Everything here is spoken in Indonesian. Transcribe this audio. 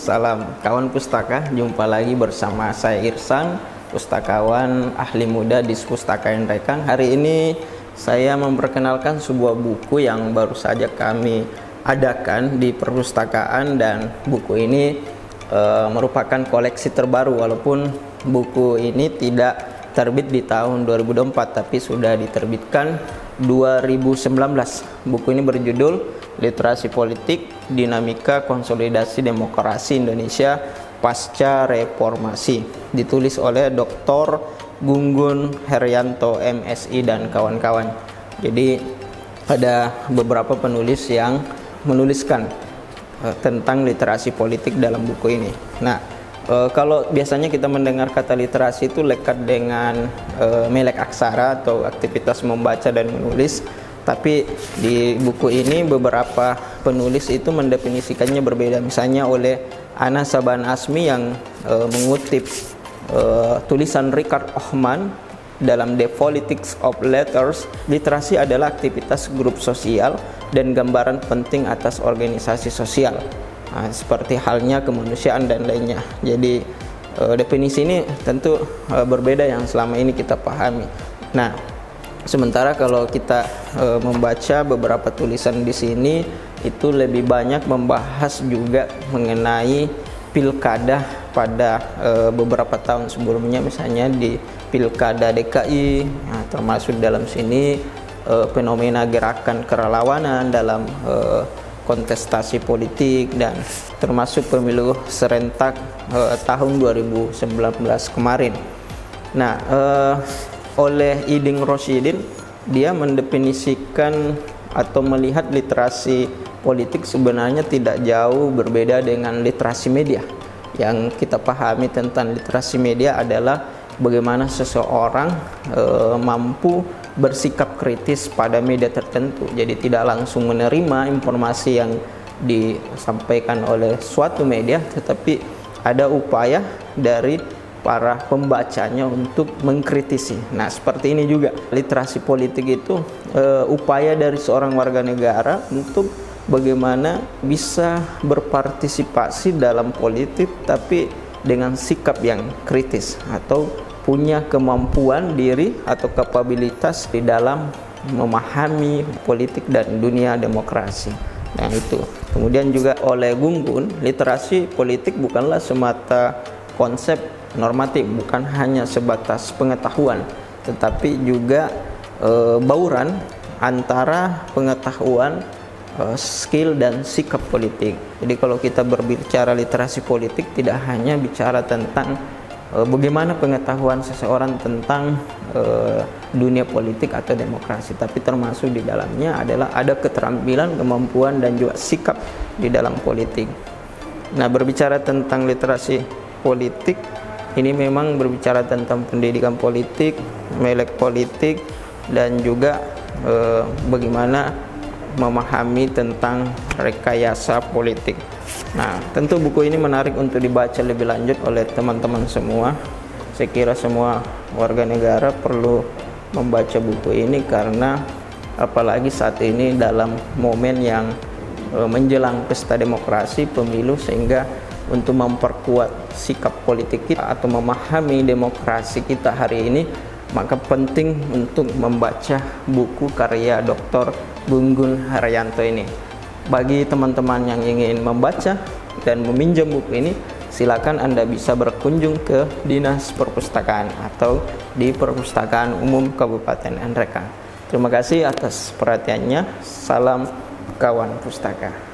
Salam kawan pustaka, jumpa lagi bersama saya Irsan, pustakawan ahli muda di Pustaka Nrekang. Hari ini saya memperkenalkan sebuah buku yang baru saja kami adakan di perpustakaan, dan buku ini merupakan koleksi terbaru, walaupun buku ini tidak terbit di tahun 2024 tapi sudah diterbitkan 2019. Buku ini berjudul Literasi Politik, Dinamika Konsolidasi Demokrasi Indonesia Pasca Reformasi, ditulis oleh Dr. Gunggun Herianto MSI dan kawan-kawan. Jadi ada beberapa penulis yang menuliskan tentang literasi politik dalam buku ini. Nah, kalau biasanya kita mendengar kata literasi itu lekat dengan melek aksara atau aktivitas membaca dan menulis, tapi di buku ini beberapa penulis itu mendefinisikannya berbeda. Misalnya oleh Ana Saban Asmi yang mengutip tulisan Richard Ohman dalam The Politics of Letters, literasi adalah aktivitas grup sosial dan gambaran penting atas organisasi sosial. Nah, seperti halnya kemanusiaan dan lainnya. Jadi definisi ini tentu berbeda yang selama ini kita pahami. Nah, sementara kalau kita membaca beberapa tulisan di sini, itu lebih banyak membahas juga mengenai pilkada pada beberapa tahun sebelumnya, misalnya di pilkada DKI, nah, termasuk dalam sini fenomena gerakan kerelawanan dalam kontestasi politik, dan termasuk pemilu serentak tahun 2019 kemarin. Nah, oleh Iding Rosyidin, dia mendefinisikan atau melihat literasi politik sebenarnya tidak jauh berbeda dengan literasi media. Yang kita pahami tentang literasi media adalah bagaimana seseorang mampu bersikap kritis pada media tertentu. Jadi tidak langsung menerima informasi yang disampaikan oleh suatu media, tetapi ada upaya dari para pembacanya untuk mengkritisi. Nah, seperti ini juga literasi politik itu upaya dari seorang warga negara untuk bagaimana bisa berpartisipasi dalam politik tapi dengan sikap yang kritis, atau punya kemampuan diri atau kapabilitas di dalam memahami politik dan dunia demokrasi. Nah, itu. Kemudian juga oleh Gunggun, literasi politik bukanlah semata konsep normatif, bukan hanya sebatas pengetahuan, tetapi juga bauran antara pengetahuan, skill dan sikap politik. Jadi kalau kita berbicara literasi politik, tidak hanya bicara tentang bagaimana pengetahuan seseorang tentang dunia politik atau demokrasi, tapi termasuk di dalamnya adalah ada keterampilan, kemampuan dan juga sikap di dalam politik. Nah, berbicara tentang literasi politik, ini memang berbicara tentang pendidikan politik, melek politik, dan juga bagaimana memahami tentang rekayasa politik. Nah, tentu buku ini menarik untuk dibaca lebih lanjut oleh teman-teman semua. Saya kira semua warga negara perlu membaca buku ini, karena apalagi saat ini dalam momen yang menjelang pesta demokrasi, pemilu, sehingga untuk memperkuat sikap politik kita atau memahami demokrasi kita hari ini, maka penting untuk membaca buku karya Dr. Gunggun Herianto ini. Bagi teman-teman yang ingin membaca dan meminjam buku ini, silakan Anda bisa berkunjung ke Dinas Perpustakaan atau di Perpustakaan Umum Kabupaten Nrekang. Terima kasih atas perhatiannya. Salam kawan pustaka.